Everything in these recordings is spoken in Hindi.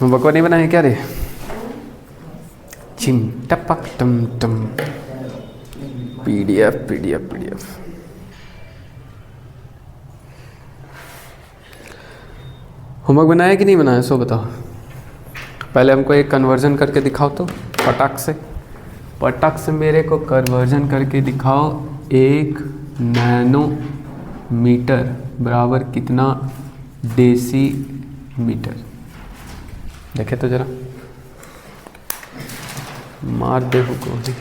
होमवर्क नहीं बनाए क्या रे? चिम टपक टम टम। PDF। होमवर्क बनाया कि नहीं बनाया सो बताओ। पहले हमको एक कन्वर्जन करके दिखाओ तो पटाक से मेरे को कन्वर्जन करके दिखाओ। 1 नैनोमीटर बराबर कितना डेसीमीटर? देखे तो जरा, मार दे गोली।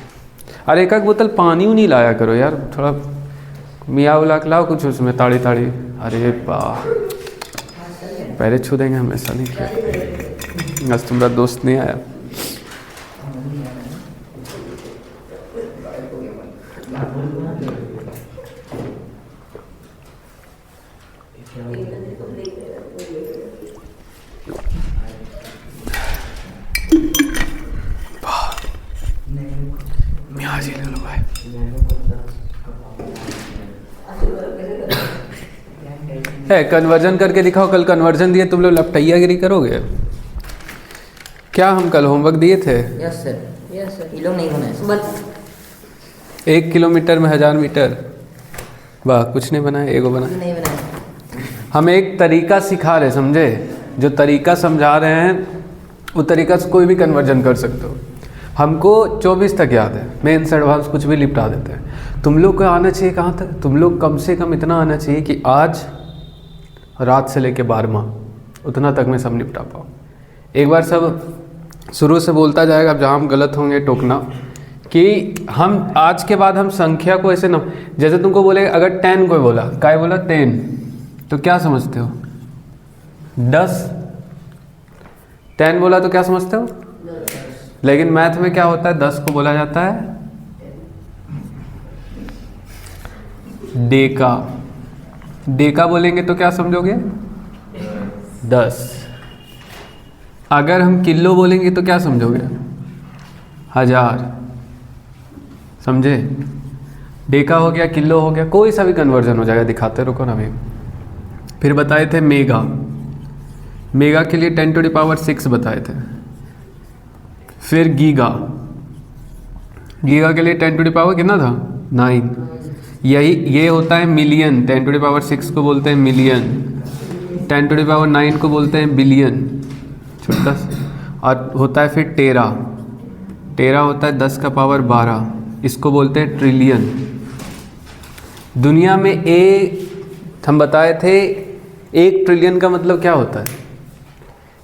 अरे एक बोतल पानी नहीं लाया करो यार, थोड़ा मियाँ उला के लाओ कुछ उसमें ताड़ी। अरे वाह, पहले छू देंगे, हमेशा नहीं किया। आज तुम्हारा दोस्त नहीं आया। मियाँ जी ले लो भाई। है कन्वर्जन करके दिखाओ। कल कन्वर्जन दिए, तुम लोग लपटैयागिरी करोगे क्या? हम कल होमवर्क दिए थे। Yes sir. ये लोग नहीं बनाए। 1 किलोमीटर में 1000 मीटर। वाह, कुछ नहीं बनाए, एगो बनाए। नहीं बनाए। हम एक तरीका सिखा रहे, समझे? जो तरीका समझा रहे हैं वो तरीका से कोई भी कन्वर्जन कर सकते हो। हमको 24 तक याद है, मेन से एडवांस कुछ भी निपटा देते हैं। तुम लोग को आना चाहिए कहाँ तक? तुम लोग कम से कम इतना आना चाहिए कि आज रात से लेके 12वां उतना तक में सब निपटा पाओ। एक बार सब शुरू से बोलता जाएगा, अब जहाँ हम गलत होंगे टोकना। कि हम आज के बाद हम संख्या को ऐसे न, जैसे तुमको बोले अगर 10 कोई बोला, काय बोला 10, तो क्या समझते हो? 10। 10 बोला तो क्या समझते हो? लेकिन मैथ में क्या होता है? 10 को बोला जाता है डेका। डेका बोलेंगे तो क्या समझोगे? 10। अगर हम किलो बोलेंगे तो क्या समझोगे? 1000। समझे? डेका हो गया, किलो हो गया, कोई सा भी कन्वर्जन हो जाएगा। दिखाते रुको ना अभी। फिर बताए थे मेगा। मेगा के लिए 10⁻6 बताए थे। फिर गीगा। गीगा के लिए 10 कितना था? 9। ये होता है मिलियन। 10⁻6 को बोलते हैं मिलियन। 10⁻9 को बोलते हैं बिलियन, छोटा सा। और होता है फिर टेरा। टेरा होता है 10⁻12, इसको बोलते हैं ट्रिलियन। दुनिया में हम बताए थे 1 ट्रिलियन का मतलब क्या होता है?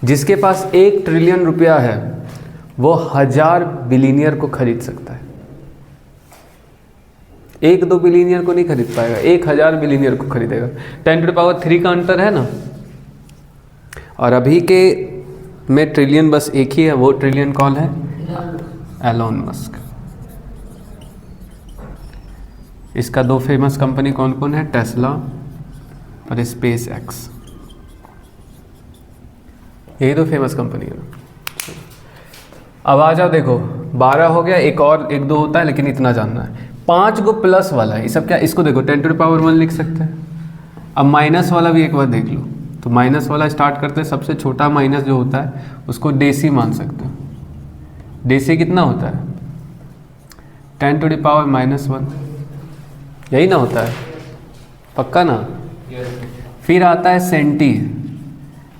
जिसके पास 1 ट्रिलियन रुपया है वो 1000 बिलियनियर को खरीद सकता है। 1-2 बिलियनियर को नहीं खरीद पाएगा, 1000 बिलियनियर को खरीदेगा। 10⁻3 का अंतर है ना। और अभी के में ट्रिलियन बस एक ही है, वो ट्रिलियन कौन है? Elon Musk. इसका 2 फेमस कंपनी कौन कौन है? टेस्ला और स्पेस एक्स। यही 2 फेमस कंपनी है। अब आ जाओ, देखो 12 हो गया, एक और 1-2 होता है, लेकिन इतना जानना है। 5 को प्लस वाला है, ये सब क्या? इसको देखो 10⁻1 लिख सकते हैं। अब माइनस वाला भी एक बार देख लो, तो माइनस वाला स्टार्ट करते हैं। सबसे छोटा माइनस जो होता है उसको डेसी मान सकते हो। डेसी कितना होता है? 10⁻−1, यही ना होता है, पक्का ना? फिर आता है सेंटी।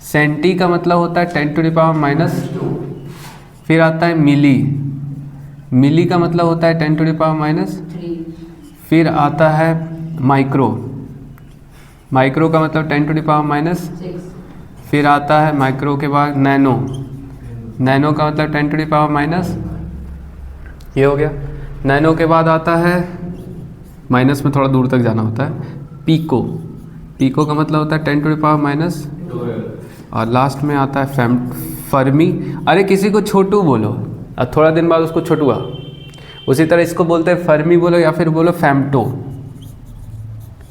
सेंटी का मतलब होता है 10⁻²। फिर आता है मिली। मिली का मतलब होता है 10⁻3। फिर आता है माइक्रो। माइक्रो का मतलब 10⁻6। फिर आता है माइक्रो के बाद नैनो। नैनो का मतलब 10⁻−, ये हो गया। नैनो के बाद आता है, माइनस में थोड़ा दूर तक जाना होता है, पीको। पीको का मतलब होता है 10⁻²। और लास्ट में आता है फर्मी। अरे किसी को छोटू बोलो और थोड़ा दिन बाद उसको छोटुआ, उसी तरह इसको बोलते हैं फर्मी बोलो या फिर बोलो फैम्टो।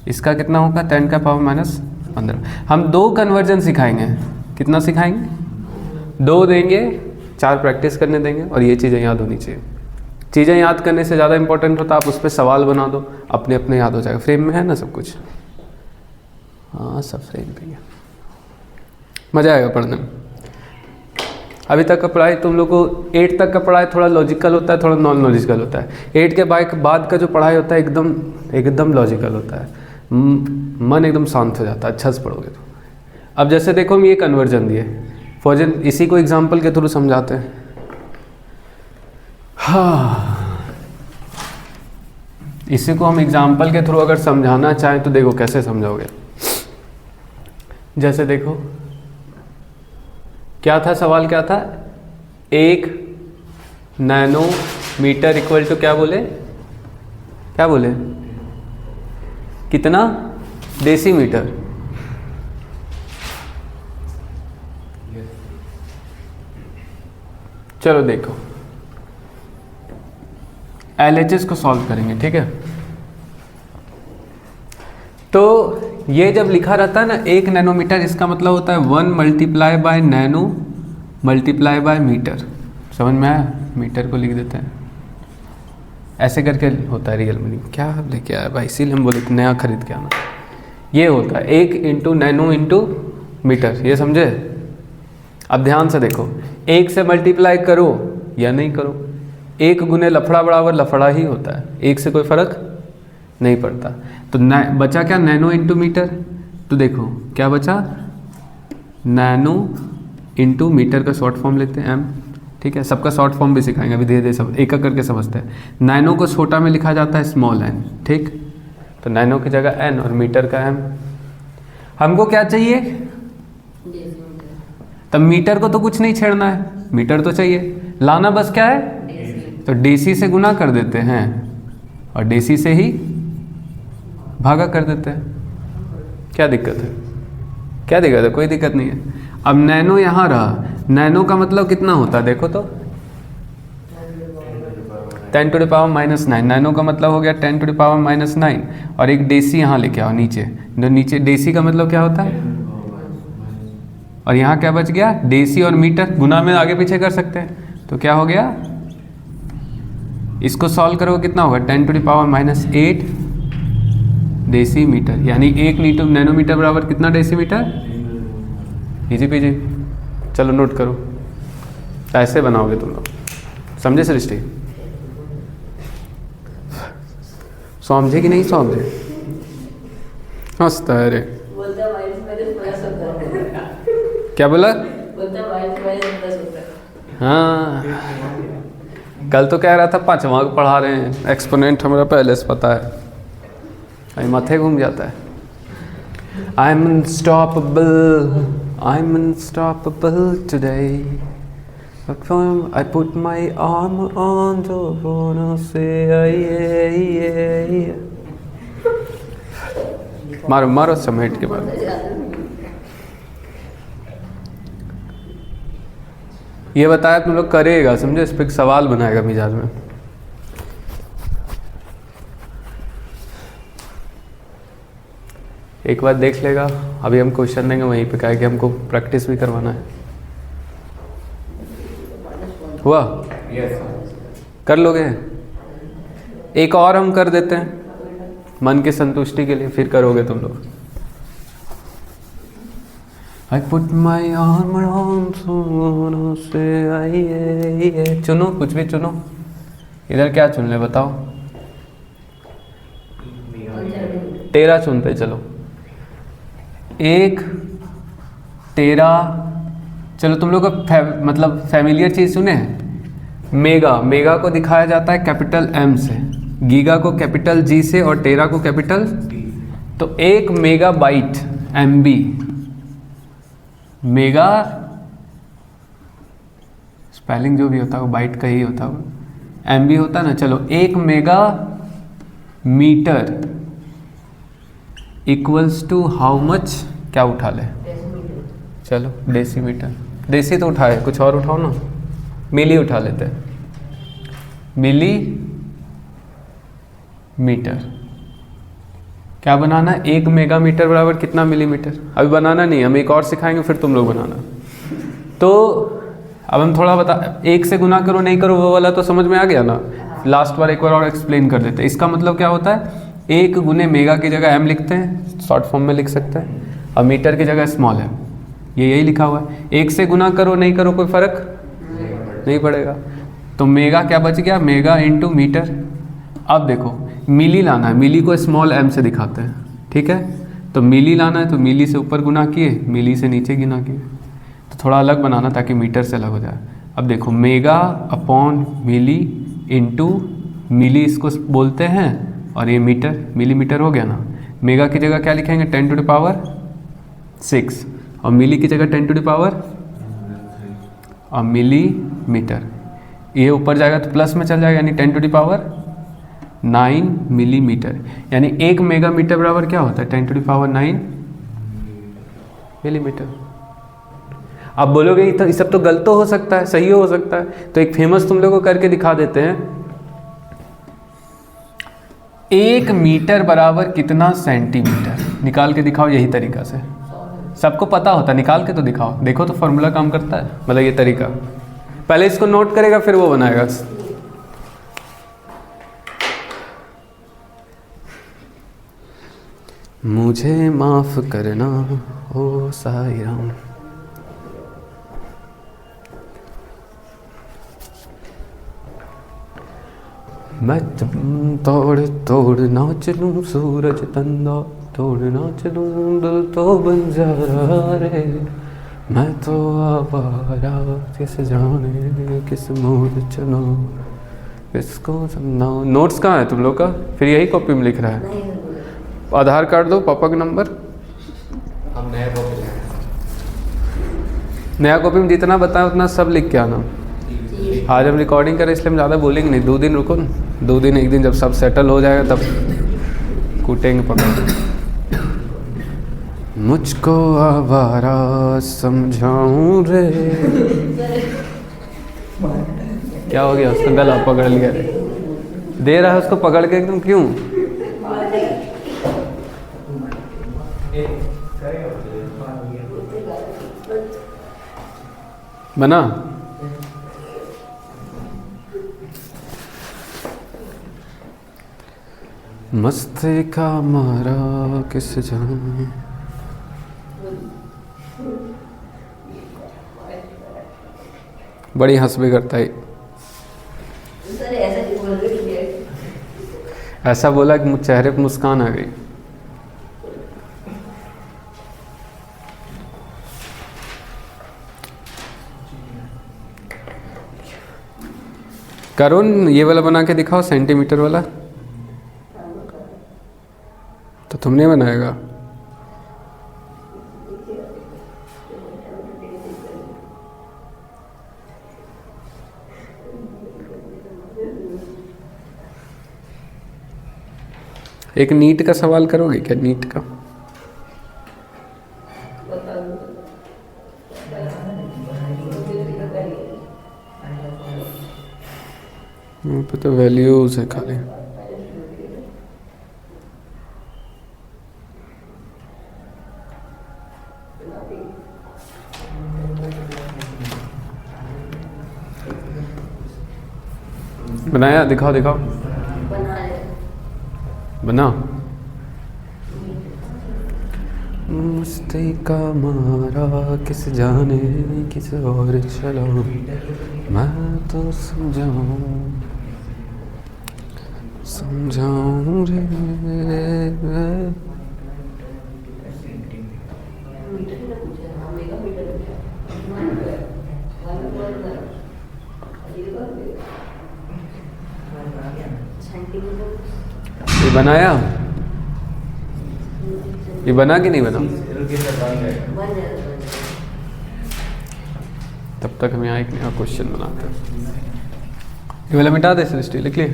इसका कितना होगा? 10⁻15। हम 2 कन्वर्जन सिखाएंगे। कितना सिखाएंगे? 2 देंगे, 4 प्रैक्टिस करने देंगे, और ये चीज़ें याद होनी चाहिए। चीज़ें याद करने से ज़्यादा इंपॉर्टेंट होता है आप उस पर सवाल बना दो, अपने अपने याद हो जाएगा। फ्रेम में है ना सब कुछ? हाँ सब फ्रेम पे है। मज़ा आएगा पढ़ने में। अभी तक का पढ़ाई तुम लोग को 8 तक का पढ़ाई थोड़ा लॉजिकल होता है, थोड़ा नॉन लॉजिकल होता है। 8 के बाद का जो पढ़ाई होता है एकदम लॉजिकल होता है, मन एकदम शांत हो जाता है, अच्छा से पढ़ोगे तो। अब जैसे देखो हम ये कन्वर्जन दिए फॉर्जन, इसी को एग्जाम्पल के थ्रू समझाते हैं। हाँ, इसी को हम एग्जाम्पल के थ्रू अगर समझाना चाहें तो देखो कैसे समझाओगे। जैसे देखो क्या था सवाल, क्या था, 1 नैनोमीटर इक्वल टू क्या बोले, कितना, डेसीमीटर। चलो देखो LHS को सॉल्व करेंगे, ठीक है। तो ये जब लिखा रहता है ना 1 नैनोमीटर, इसका मतलब होता है 1 multiply by nano multiply by metre. समझ में आया? मीटर को लिख देते हैं ऐसे करके होता है रियल मीनिंग। क्या लेके आया भाई, इसीलिए हम बोले नया खरीद के आना। ये होता है 1 इंटू नैनो इंटू मीटर, ये समझे। अब ध्यान से देखो, 1 से मल्टीप्लाई करो या नहीं करो, 1 गुने लफड़ा बराबर लफड़ा ही होता है, 1 से कोई फर्क नहीं पड़ता। तो बचा क्या, नैनो इंटू मीटर। तो देखो क्या बचा, नैनो इंटू मीटर का शॉर्ट फॉर्म लेते हैं m, ठीक है। सबका शॉर्ट फॉर्म भी सिखाएंगे अभी, धीरे धीरे सब एक एक करके समझते हैं। नैनो को छोटा में लिखा जाता है स्मॉल n, ठीक। तो नैनो की जगह n और मीटर का m। हमको क्या चाहिए, तब मीटर को तो कुछ नहीं छेड़ना है, मीटर तो चाहिए, लाना बस क्या है, तो डेसी से गुना कर देते हैं और डेसी से ही भागा कर देते हैं। क्या दिक्कत है, क्या दिक्कत है, कोई दिक्कत नहीं है। अब नैनो यहाँ रहा, नैनो का मतलब कितना होता है देखो तो 10 टू द पावर -9। नैनो का मतलब हो गया 10 टू द पावर -9 और एक डेसी यहाँ लेके आओ नीचे, जो नीचे डेसी का मतलब क्या होता है, और यहाँ क्या बच गया, डेसी और मीटर गुना में आगे पीछे कर सकते हैं। तो क्या हो गया, इसको सॉल्व करो कितना होगा, 10 to the power -8 decimetre, यानी 1 नैनोमीटर बराबर कितना डेसीमीटर। इजी पीजी, चलो नोट करो, ऐसे बनाओगे तुम लोग, समझे सृष्टि, समझे कि नहीं समझे, हंसता है रे। क्या बोला, हाँ कल तो कह रहा था 5वां पढ़ा रहे हैं, एक्सपोनेंट हमारा पहले से पता है, अभी माथे घूम जाता है। I'm unstoppable today. I put my arm on the wanna say yeah. मारो समेट के बाद। ये बताया तुम लोग करेगा, समझे, इस पर सवाल बनाएगा मिजाज में। एक बार देख लेगा, अभी हम क्वेश्चन देंगे वहीं पे, कहा कि हमको प्रैक्टिस भी करवाना है। हुआ? कर लोगे? एक और हम कर देते हैं मन की संतुष्टि के लिए, फिर करोगे तुम लोग। I put my arm around someone who say I चुनो, कुछ भी चुनो। इधर क्या चुन ले बताओ, 13 चुनते चलो, 1 13। चलो तुम लोग का मतलब फैमिलियर चीज़ सुने हैं, मेगा को दिखाया जाता है कैपिटल M से, गीगा को कैपिटल G से और टेरा को कैपिटल T। तो 1 मेगाबाइट MB, मेगा स्पेलिंग जो भी होता है वो बाइट का ही होता है, MB होता है ना। चलो 1 megametre equals to how much, क्या उठा ले, चलो डेसीमीटर, देसी तो उठाए, कुछ और उठाओ ना, मिली उठा लेते हैं, मिली मीटर। क्या बनाना है, 1 मेगामीटर बराबर कितना मिलीमीटर। अभी बनाना नहीं, हम एक और सिखाएंगे फिर तुम लोग बनाना। तो अब हम थोड़ा बता, 1 से गुना करो नहीं करो वो वाला तो समझ में आ गया ना, लास्ट बार एक बार और एक्सप्लेन कर देते हैं। इसका मतलब क्या होता है, 1 गुने मेगा की जगह M लिखते हैं, शॉर्ट फॉर्म में लिख सकते हैं, और मीटर की जगह स्मॉल m। ये यही लिखा हुआ है। 1 से गुना करो नहीं करो कोई फर्क नहीं पड़ेगा। तो मेगा क्या बच गया, मेगा इंटू मीटर। अब देखो मिली लाना है, मिली को स्मॉल m से दिखाते हैं, ठीक है। तो मिली लाना है तो मिली से ऊपर गुना किए, मिली से नीचे गुना किए, तो थोड़ा अलग बनाना ताकि मीटर से अलग हो जाए। अब देखो मेगा अपॉन मिली इंटू मिली इसको बोलते हैं और ये मीटर, मिलीमीटर हो गया ना। मेगा की जगह क्या लिखेंगे 10⁻6 और मिली की जगह 10⁻, और मिलीमीटर ये ऊपर जाएगा तो प्लस में चल जाएगा, यानी 10⁹ मिलीमीटर। यानी 1 मेगामीटर बराबर क्या होता है 10⁹ मिलीमीटर। आप बोलोगे ये सब तो गलत हो सकता है, सही हो सकता है, तो एक फेमस तुम लोगों को करके दिखा देते हैं। 1 मीटर बराबर कितना सेंटीमीटर, निकाल के दिखाओ यही तरीका से। सबको पता होता है, निकाल के तो दिखाओ, देखो तो फॉर्मूला काम करता है, मतलब ये तरीका। पहले इसको नोट करेगा फिर वो बनाएगा। मुझे माफ करना ओ साईं राम। मैं तोड़ तोड़ नाच लूं सूरज तंदा, तोड़ नाच लूं दिल तो बंजारा रे। मैं तो आवारा किस जाने किस मोड़ चलो, किसको सुनाओ। नोट्स कहाँ है तुम लोग का, फिर यही कॉपी में लिख रहा है। आधार कार्ड दो, पापा का नंबर। हम नया कॉपी में जितना बताया उतना सब लिख के आना। आज हम रिकॉर्डिंग करें इसलिए हम ज़्यादा बोलेंगे नहीं, 2 दिन रुको ना, 2 दिन, एक दिन जब सब सेटल हो जाएगा तब कूटेंगे पकड़। मुझको आवारा समझाऊं रे। क्या हो गया, उसका गला पकड़ लिया रे, दे रहा है उसको पकड़ के एकदम, क्यों? बना मस्ती का मारा किस जाने। बड़ी हंस भी करता है। ऐसा बोला कि चेहरे पर मुस्कान आ गई। करुण ये वाला बना के दिखाओ, सेंटीमीटर वाला। तो तुमने बनाएगा। एक नीट का सवाल करोगे क्या, नीट का? यहाँ पे तो वैल्यूज है खाली। बनाया, दिखाओ दिखाओ, बना। मस्ती का मारा किस जाने किस और चलो, मैं तो समझाऊं रे। ये बनाया, ये बना कि नहीं बना? तब तक हम यहाँ एक नया क्वेश्चन बनाते हैं। ये वाला मिटा दे सृष्टि, लिख लिए।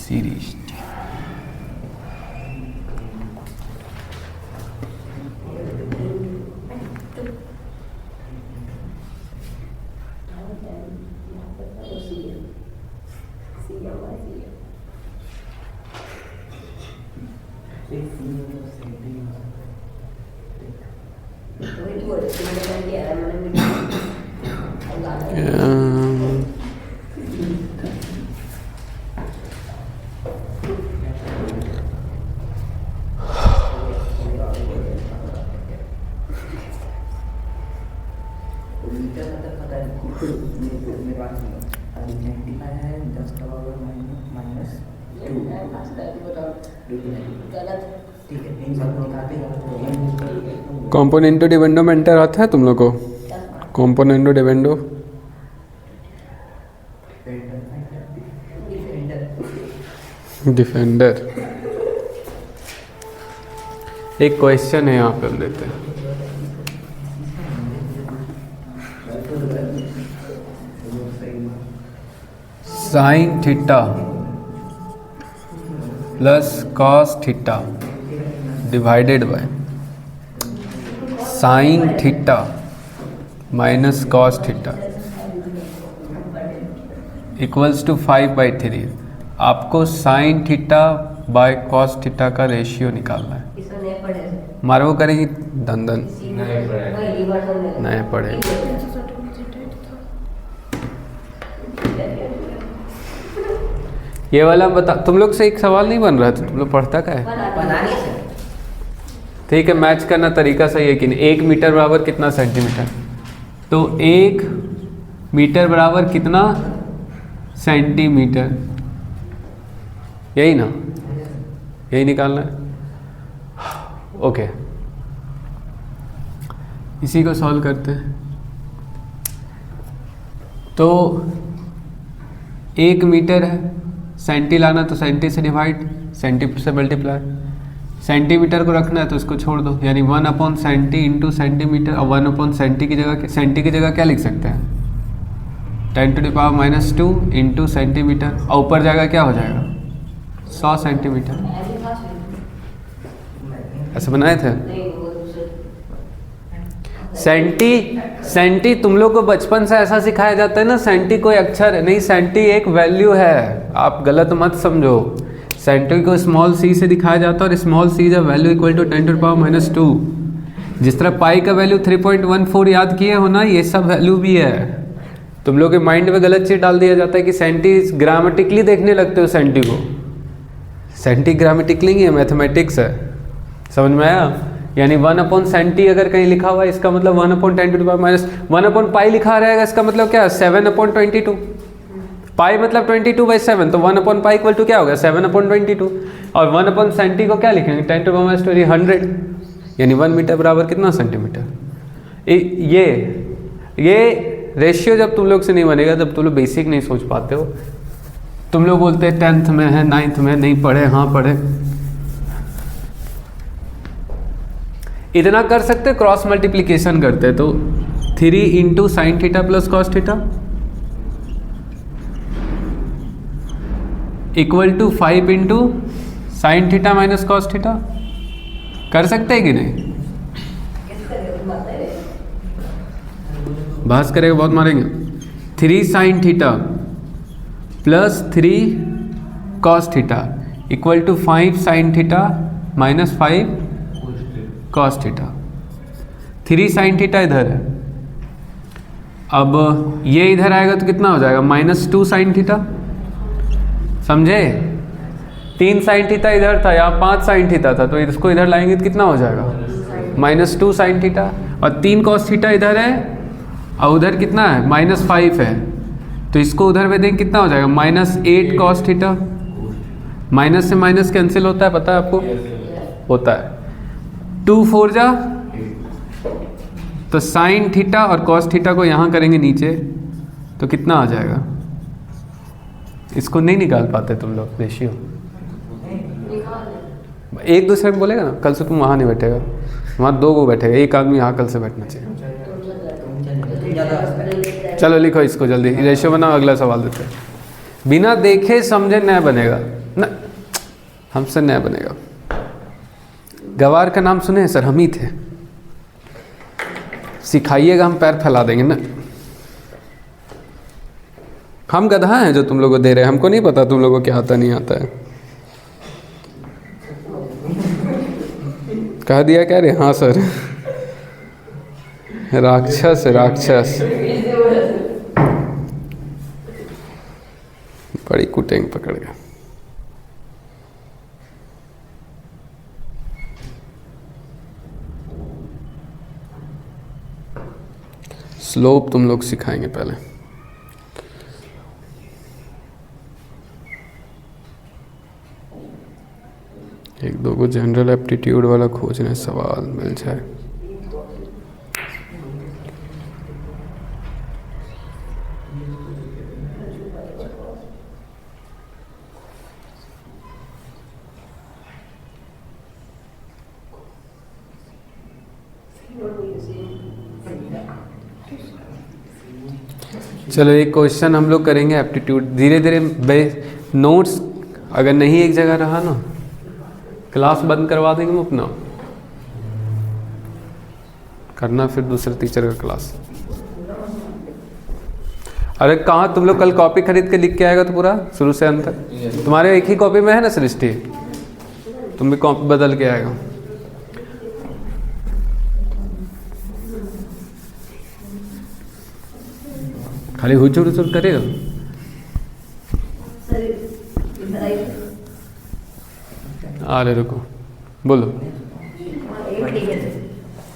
सीरीज ठीक है, इन सबको निकालते हैं। कॉम्पोनेंटो डिवेंडो में एंटर आता है तुम लोग को? कॉम्पोनेंटो डिवेंडो डिफेंडर। एक क्वेश्चन है यहाँ पे, हम देखते हैं। Sine theta plus cos theta divided by sine theta minus cos theta equals to 5/3। आपको sine theta by cos theta का रेशियो निकालना है। मारो वो करेंगी धन धन नहीं पढ़े। ये वाला बता, तुम लोग से एक सवाल नहीं बन रहा था, तुम लोग पढ़ता क्या है? ठीक है, मैच करना तरीका सही है कि नहीं। 1 मीटर बराबर कितना सेंटीमीटर? तो 1 मीटर बराबर कितना सेंटीमीटर, यही ना, यही निकालना है। ओके, इसी को सॉल्व करते हैं। तो 1 मीटर है, सेंटी लाना तो सेंटी से डिवाइड, सेंटी से मल्टीप्लाई। सेंटीमीटर को रखना है तो इसको छोड़ दो, यानी 1/सेंटी इंटू सेंटीमीटर। और 1/सेंटी की जगह क्या लिख सकते हैं? 10⁻⁻2 इंटू सेंटीमीटर, और ऊपर जाएगा क्या हो जाएगा? 100 सेंटीमीटर। ऐसे बनाए थे। सेंटी तुम लोग को बचपन से ऐसा सिखाया जाता है ना, सेंटी कोई अक्षर है नहीं, सेंटी एक वैल्यू है। आप गलत मत समझो। सेंटी को स्मॉल सी से दिखाया जाता है, और small c is a value equal to 10⁻⁻2। जिस तरह पाई का वैल्यू 3.14 याद किए हो ना, ये सब वैल्यू भी है। तुम लोग के माइंड में गलत चीज़ डाल दिया जाता है कि सेंटी ग्रामेटिकली देखने लगते हो सेंटी को। सेंटी ग्रामेटिकली ही है, मैथमेटिक्स है। समझ में आया? यानी 1/सेंटी अगर कहीं लिखा हुआ है, इसका मतलब 1/10⁻⁻, 1/पाई लिखा रहेगा, इसका मतलब क्या है? 7/22। पाई मतलब 22/7, तो 1/पाई इक्वल टू क्या होगा? 7/22। और 1/सेंटी को क्या लिखेंगे? 10⁻⁻⁴ 100, यानी 1 मीटर बराबर कितना सेंटीमीटर। ये रेशियो जब तुम लोग से नहीं बनेगा, जब तुम लोग बेसिक नहीं सोच पाते हो। तुम लोग बोलते हैं 10th में है, 9th में नहीं पढ़े। हाँ पढ़े। इतना कर सकते, क्रॉस मल्टीप्लिकेशन करते तो 3 into sine theta plus cos theta equal to 5 into sine theta minus cos theta. कर सकते हैं कि नहीं? बहस करेगा, बहुत मारेंगे। 3 sine theta plus 3 cos theta equal to 5 sine theta minus 5 cos theta. 3 sine theta इधर है, अब ये इधर आएगा तो कितना हो जाएगा? -2 साइन थीटा। समझे? 3 साइन थीटा इधर था, यहाँ 5 साइन थीटा था, तो इसको इधर लाएंगे तो कितना हो जाएगा? -2 साइन थीटा। और 3 कॉस थीटा इधर है, और उधर कितना है? -5 है, तो इसको उधर में देंगे, कितना हो जाएगा? -8 कॉस थीटा। माइनस से माइनस कैंसिल होता है, पता है आपको? होता है। 2 4 जा, तो साइन थीटा और कॉस थीटा को यहाँ करेंगे नीचे, तो कितना आ जाएगा? इसको नहीं निकाल पाते तुम लोग रेशियो। एक दूसरे में बोलेगा ना, कल से तुम वहाँ नहीं बैठेगा, वहाँ 2 को बैठेगा, एक आदमी यहाँ कल से बैठना चाहिए। चलो लिखो इसको जल्दी, रेशियो बनाओ, अगला सवाल देते हैं। बिना देखे समझे नया बनेगा ना, हमसे नया बनेगा। गवार का नाम सुने हैं सर? हम ही थे। सिखाइएगा, हम पैर फैला देंगे ना। हम गधा हैं जो तुम लोगों को दे रहे हैं, हमको नहीं पता तुम लोगों को क्या आता नहीं आता है। कह दिया क्या रे? हाँ सर। राक्षस राक्षस, बड़ी कुटेंग पकड़ गया। स्लोप तुम लोग सिखाएंगे पहले। एक दो को जनरल एप्टीट्यूड वाला खोजने सवाल मिल जाए। चलो एक क्वेश्चन हम लोग करेंगे एप्टीट्यूड धीरे धीरे। नोट्स अगर नहीं एक जगह रहा ना, क्लास बंद करवा देंगे हम अपना, करना फिर दूसरे टीचर का क्लास। अरे कहाँ तुम लोग कल कॉपी खरीद के लिख के आएगा तो पूरा शुरू से अंत तक तुम्हारे एक ही कॉपी में है ना सृष्टि, तुम भी कॉपी बदल के आएगा। खाली हुचुर हुचुर करेगा। अरे रुको, बोलो।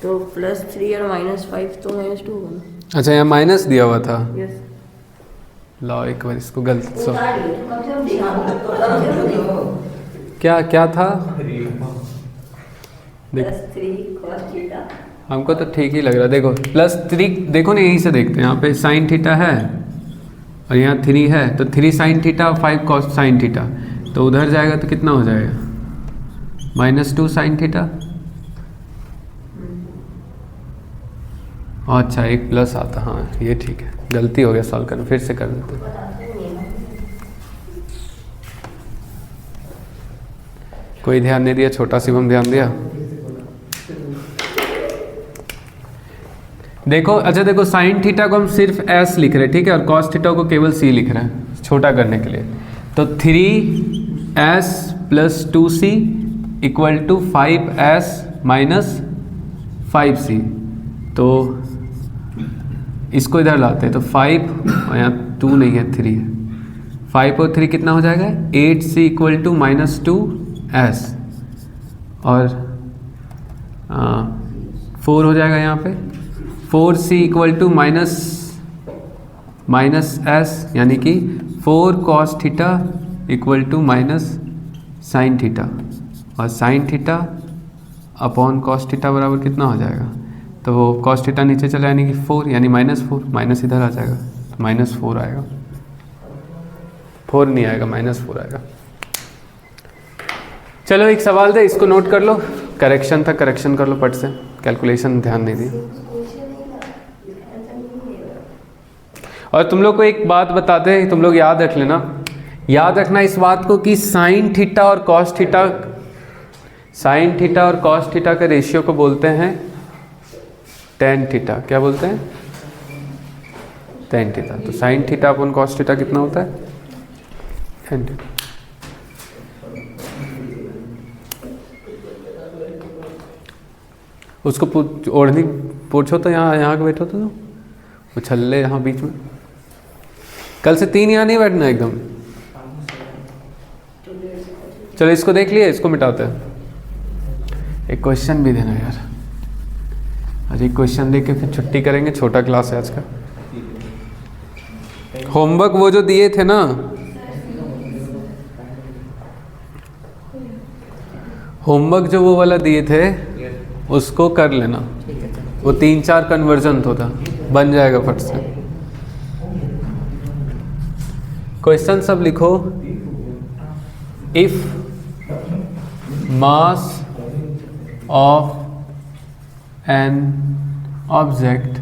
तो +3 और -5 तो -2 होगा। अच्छा यहाँ माइनस दिया हुआ था। यस। लाओ एक बार इसको गलत सो क्या क्या था हमको तो ठीक ही लग रहा। देखो +3 देखो ना, यहीं से देखते हैं। यहाँ पे साइन थीटा है और यहाँ 3 है, तो 3 sine theta 5 cos sine theta, तो उधर जाएगा तो कितना हो जाएगा -2 साइन थीटा। अच्छा एक प्लस आता, हाँ ये ठीक है, गलती हो गया सॉल्व करना, फिर से कर देते। कोई ध्यान नहीं दिया, छोटा शिवम ध्यान दिया। देखो अच्छा देखो, साइन थीटा को हम सिर्फ s लिख रहे हैं, ठीक है, और कॉस थीटा को केवल c लिख रहे हैं छोटा करने के लिए। तो 3s + 2c = 5s - 5c। तो इसको इधर लाते हैं, तो 5 और यहाँ 2 नहीं है 3 है, 5 और 3 कितना हो जाएगा 8c = -2s और 4 हो जाएगा यहाँ पे 4c = -s, यानी कि 4 cos थीटा = -sin थीटा, और sin theta upon cos theta बराबर कितना हो जाएगा, तो वो cos थीटा नीचे चला यानी कि 4, यानी -4, माइनस इधर आ जाएगा, -4 आएगा, 4 नहीं आएगा, -4 आएगा। चलो एक सवाल दे, इसको नोट कर लो, करेक्शन था, करेक्शन कर लो पट से, कैलकुलेशन ध्यान नहीं दी। और तुम लोग को एक बात बताते हैं, तुम लोग याद रख लेना, याद रखना इस बात को कि साइन थीटा और कॉस थीटा, साइन थीटा और कॉस थीटा के रेशियो को बोलते हैं टेन थीटा। क्या बोलते हैं? Tan theta. तो साइन थीटा अपन कॉस थीटा कितना होता है? Tan theta. उसको ओढ़नी पूछो तो यहाँ के बैठो तो उछल्ले यहाँ बीच में। कल से 3 यहाँ नहीं बैठना एकदम। चलो इसको देख लिया, इसको मिटाते हैं। एक क्वेश्चन भी देना यार, आज एक क्वेश्चन दे के फिर छुट्टी करेंगे, छोटा क्लास है आज का। होमवर्क वो जो दिए थे ना, होमवर्क जो वो वाला दिए थे उसको कर लेना, वो 3-4 कन्वर्जन होता, बन जाएगा फट से। क्वेश्चन सब लिखो। If mass of an object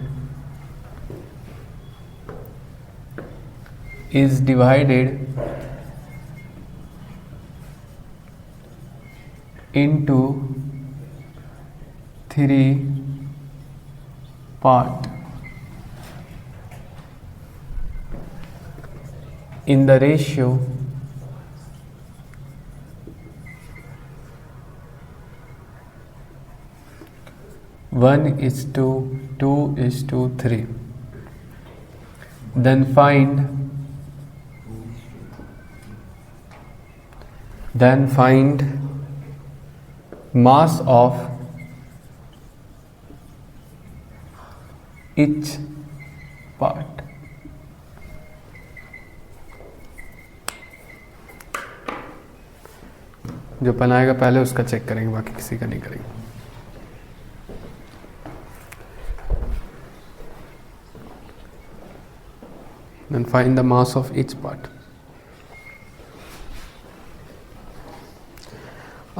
is divided into 3 parts in the ratio 1:2:3, then find mass of each part. जो बनाएगा पहले उसका चेक करेंगे, बाकी किसी का नहीं करेंगे। Then find the mass of each part.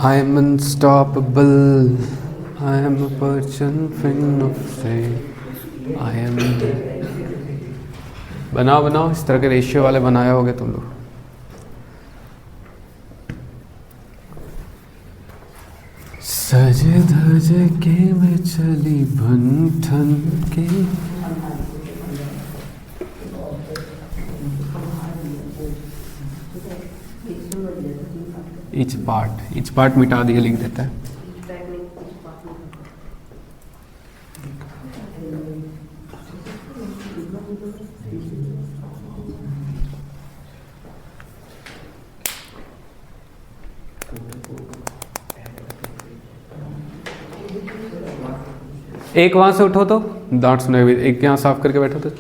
I am unstoppable. I am a person fin of say. I am. बनाओ बनाओ, इस तरह के रेशियो वाले बनाए होगे तुम लोग। सज धज के मैं चली बन ठन के। इच पार्ट मिटा दिए, लिख देता है। एक वहां से उठो तो दांत सुने हुए, एक यहाँ साफ करके बैठो तो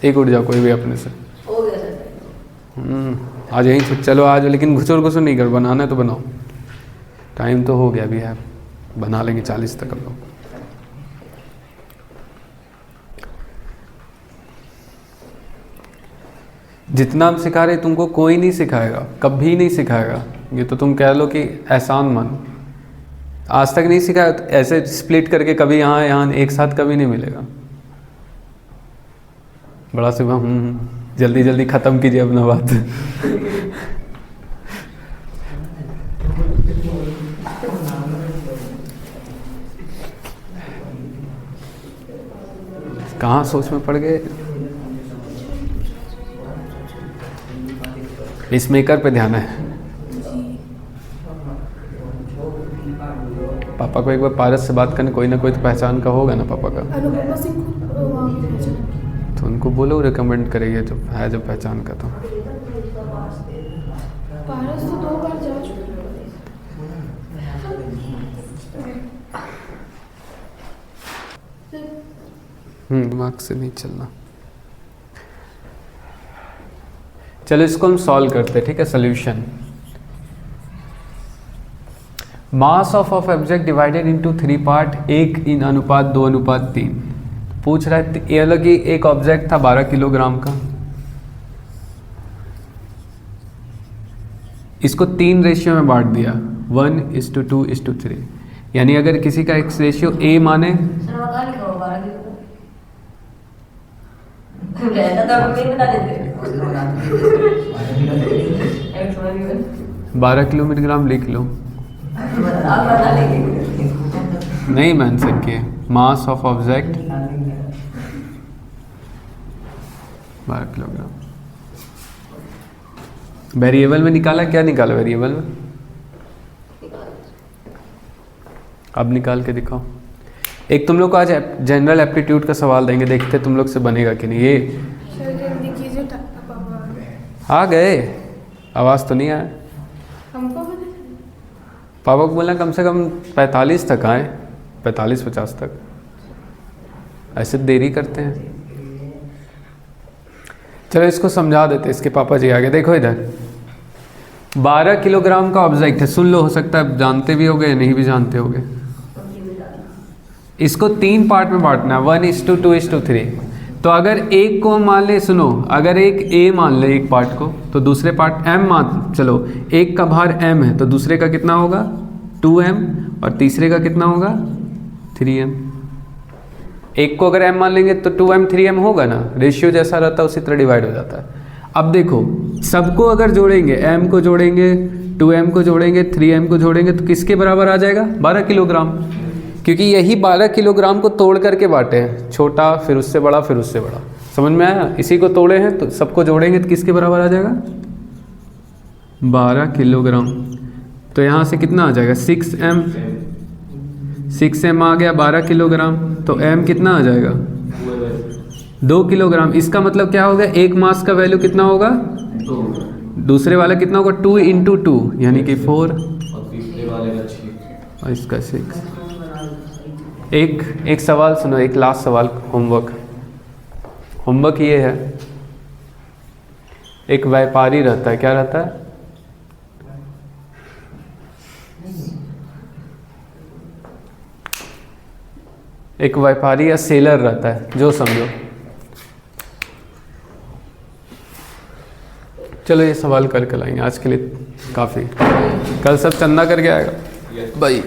एक उठ जाओ कोई भी अपने से। हो गया सर। आज यहीं से चलो आज, लेकिन घुसुर घुसुर नहीं कर, बनाना है तो बनाओ। टाइम तो हो गया अभी है, बना लेंगे 40 तक हम लोग। जितना हम सिखा रहे तुमको कोई नहीं सिखाएगा, कभी नहीं सिखाएगा। ये तो तुम कह लो कि एहसान मान, आज तक नहीं सिखाया तो ऐसे स्प्लिट करके कभी यहाँ यहाँ एक साथ कभी नहीं मिलेगा। बड़ा से जल्दी जल्दी ख़त्म कीजिए अपना बात। कहाँ सोच में पड़ गए। इस मेकर पे ध्यान है। पापा को एक बार पारस से बात करने, कोई ना कोई तो पहचान का होगा ना पापा का, तो उनको बोलो रिकमेंड करेंगे जो है, जो पहचान का। तो पारस तो 2 बार जा चुका है। दिमाग से नहीं चलना। चलो इसको हम सॉल्व करते हैं, ठीक है। Solution, mass of object divided into 3 part, 1 इन अनुपात 2 अनुपात 3। पूछ रहा है ये अलग ही, एक ऑब्जेक्ट था 12 किलोग्राम का, इसको 3 रेशियो में बांट दिया, 1:2:3। यानी अगर किसी का एक रेशियो ए माने, सर बता लिखा हो 12 किलो रहता तो हम नहीं बता देते। 12 किलोग्राम लिख लो, आप बता लेंगे। नहीं मेंशन किए। Mass of object 12 kilogram. Variable में निकाला, क्या निकाला वेरिएबल में? अब निकाल के दिखाओ। एक तुम लोग को आज जनरल एप्टीट्यूड का सवाल देंगे, देखते तुम लोग से बनेगा कि नहीं। ये आ गए, आवाज़ तो नहीं आया। पापा को बोलना कम से कम 45 तक आए, 45-50 तक। ऐसे देरी करते हैं। चलो इसको समझा देते, इसके पापा जी आगे देखो इधर। 12 किलोग्राम का ऑब्जेक्ट है, सुन लो, हो सकता है जानते भी होगे नहीं भी जानते होगे। इसको 3 पार्ट में बांटना है, 1:2:3। तो अगर एक को मान ले, सुनो, अगर एक ए मान ले एक पार्ट को, तो दूसरे पार्ट एम मान, चलो एक का भार एम है तो दूसरे का कितना होगा 2m, और तीसरे का कितना होगा 3m। एक को अगर m मान लेंगे तो 2m 3m होगा ना, रेशियो जैसा रहता है उसी तरह डिवाइड हो जाता है। अब देखो सबको अगर जोड़ेंगे, m को जोड़ेंगे, 2m को जोड़ेंगे, 3m को जोड़ेंगे, तो किसके बराबर आ जाएगा 12 किलोग्राम। क्योंकि यही 12 किलोग्राम को तोड़ करके बांटे हैं, छोटा फिर उससे बड़ा फिर उससे बड़ा। समझ में आया? इसी को तोड़े हैं तो सबको जोड़ेंगे तो किसके बराबर आ जाएगा 12 किलोग्राम। तो यहाँ से कितना आ जाएगा 6m, 6m आ गया 12 किलोग्राम, तो m कितना आ जाएगा 2 किलोग्राम। इसका मतलब क्या होगा, एक मास का वैल्यू कितना होगा 2, दूसरे वाला कितना होगा 2 × 2 यानी कि 4, और तीसरे वाले का 6 और इसका 6। एक सवाल सुनो, एक लास्ट सवाल, होमवर्क ये है। एक व्यापारी रहता है, क्या रहता है, एक व्यापारी या सेलर रहता है, जो समझो। चलो ये सवाल करके लाएंगे, आज के लिए काफ़ी। कल सब चंदा करके आएगा भाई।